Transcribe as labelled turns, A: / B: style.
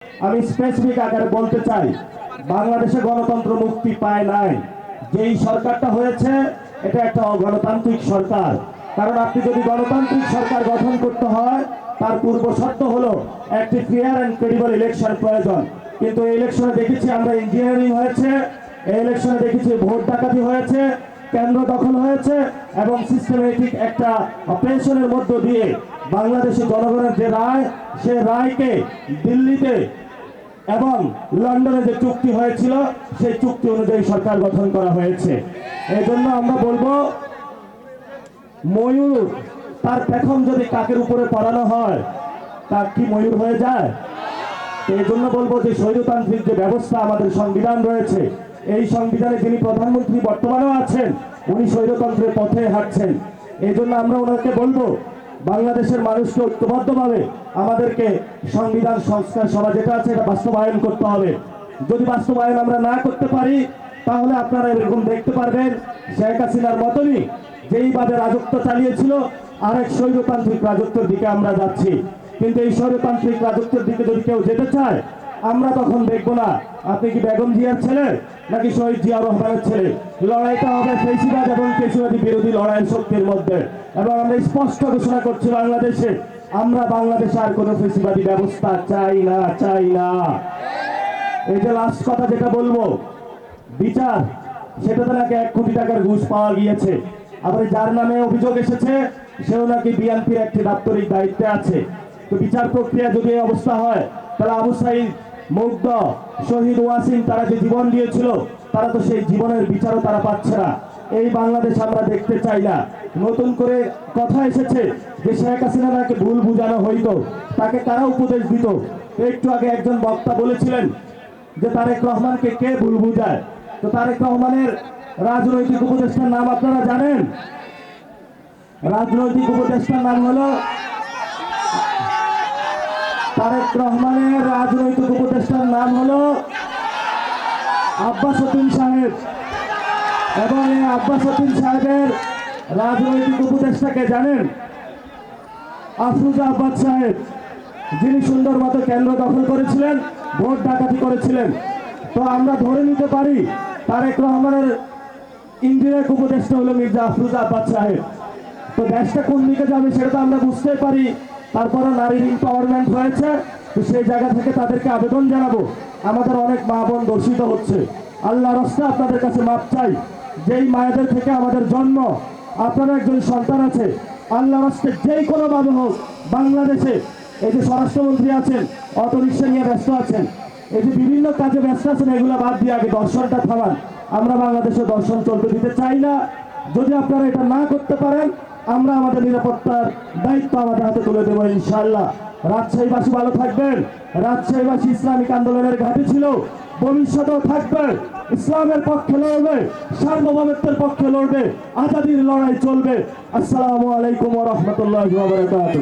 A: আমি স্পেসিফিক আকারে বলতে চাই, বাংলাদেশে গণতন্ত্র মুক্তি পায় নাই। যেই সরকারটা হয়েছে এটা একটা অগণতান্ত্রিক সরকার। কারণ আপনি যদি গণতান্ত্রিক সরকার গঠন করতে হয়, তার পূর্ব শর্ত হলো একটি ফেয়ার অ্যান্ড ক্রেডিবল ইলেকশন প্রয়োজন। কিন্তু এই ইলেকশনে দেখেছি আমরা ইঞ্জিনিয়ারিং হয়েছে, এই ইলেকশনে দেখেছি ভোট ডাকাতি হয়েছে, কেন্দ্র দখল হয়েছে এবং সিস্টেমেটিক একটা অপারেশনের মধ্য দিয়ে বাংলাদেশের জনগণের যে রায়, সে রায়কে দিল্লিতে এবং লন্ডনে যে চুক্তি হয়েছিল সেই চুক্তি অনুযায়ী সরকার গঠন করা হয়েছে। এই জন্য আমরা বলবো, ময়ূর তার পেখম যদি কাকের উপরে পড়ানো হয়, তা কি ময়ূর হয়ে যায়? এই জন্য বলবো যে স্বৈরতান্ত্রিক যে ব্যবস্থা আমাদের সংবিধান রয়েছে, এই সংবিধানে যিনি প্রধানমন্ত্রী বর্তমানেও আছেন, উনি স্বৈরতন্ত্রের পথে হাঁটছেন। এই জন্য আমরা ওনাকে বলবো, বাংলাদেশের মানুষকে ঐক্যবদ্ধভাবে আমাদেরকে সংবিধান সংস্কার সভা যেটা আছে এটা বাস্তবায়ন করতে হবে। যদি বাস্তবায়ন আমরা না করতে পারি, তাহলে আপনারা এরকম দেখতে পারবেন শেখ হাসিনার মতনই যেইভাবে রাজত্ব চালিয়েছিল, আরেক স্বৈরতান্ত্রিক রাজত্বের দিকে আমরা যাচ্ছি। কিন্তু এই স্বৈরতান্ত্রিক রাজত্বের দিকে যদি কেউ যেতে চায়, আমরা তখন দেখবো না আপনি কি বেগম জিয়ার ছেলে নাকি শহীদ জিয়া রহমানের ছেলে। লড়াইটা হবে ফেসিবাদ এবং ফেসিবাদী বিরোধী লড়াইয়ের শক্তির মধ্যে। এবং আমরা স্পষ্ট ঘোষণা করছি, আমরা বাংলাদেশে আর কোনো ফেসিবাদী ব্যবস্থা চাই না, চাই না। এই যে লাস্ট কথা যেটা বলবো, বিচার, সেটাতে নাকি 1 কোটি টাকার ঘুষ পাওয়া গিয়েছে। আবার যার নামে অভিযোগ এসেছে সেও নাকি বিএনপির একটি দাপ্তরিক দায়িত্বে আছে। তো বিচার প্রক্রিয়া যদি এই অবস্থা হয়, তাহলে আবু সাঈদ, মুগ্ধ, শহীদ ওয়াসিম তারা যে জীবন দিয়েছিল, তারা তো সেই জীবনের বিচারও তারা পাচ্ছে না। এই বাংলাদেশ আমরা দেখতে চাই না। নতুন করে কথা এসেছে যে শেখ হাসিনা নাকি ভুল বুঝানো হইতো, তাকে কারা উপদেশ দিত। একটু আগে একজন বক্তা বলেছিলেন যে তারেক রহমানকে কে ভুল বুঝায়। তো তারেক রহমানের রাজনৈতিক উপদেষ্টার নাম আপনারা জানেন? রাজনৈতিক উপদেষ্টার নাম হলো, তারেক রহমানের রাজনৈতিক উপদেষ্টার নাম হলো আব্বাস উদ্দিন সাহেব। এবং এই আব্বাস উদ্দিন সাহেবের রাজনৈতিক উপদেষ্টাকে জানেন? আফরোজা আব্বাস সাহেব, যিনি সুন্দর মতো কেন্দ্র দখল করেছিলেন, ভোট ডাকাতি করেছিলেন। তো আমরা ধরে নিতে পারি তারেক রহমানের ইনডিরেক্ট উপদেষ্টা হলো মির্জা আফরোজা আব্বাস সাহেব। তো দেশটা কোন দিকে যাবে সেটা তো আমরা বুঝতেই পারি। তারপরে নারীর এম্পাওয়ারমেন্ট হয়েছে, তো সেই জায়গা থেকে তাদেরকে আবেদন জানাবো, আমাদের অনেক মা বোন দর্শিত হচ্ছে। আল্লাহর রাস্তায় আপনাদের কাছে মাপ চাই, যেই মায়েদের থেকে আমাদের জন্ম, আপনারা একজন সন্তান আছে, আল্লাহর রাস্তায় যেই কোনোভাবে হোক বাংলাদেশে, এই যে স্বরাষ্ট্রমন্ত্রী আছেন অটোরিকশা নিয়ে ব্যস্ত আছেন, এই যে বিভিন্ন কাজে ব্যস্ত আছেন, এগুলো বাদ দিয়ে আগে দর্শনটা থামান। আমরা বাংলাদেশে দর্শন চলতে দিতে চাই না। যদি আপনারা এটা না করতে পারেন, আমরা আমাদের নিরাপত্তার দায়িত্ব আমাদের হাতে তুলে দেবো ইনশাআল্লাহ। রাজশাহীবাসী ভালো থাকবেন। রাজশাহীবাসী ইসলামিক আন্দোলনের ঘাঁটি ছিল, ভবিষ্যতেও থাকবে। ইসলামের পক্ষে লড়বে, সার্বভৌমত্বের পক্ষে লড়বে, আজাদির লড়াই চলবে। আসসালামু আলাইকুম ওয়া রাহমাতুল্লাহি ওয়া বারাকাতুহু।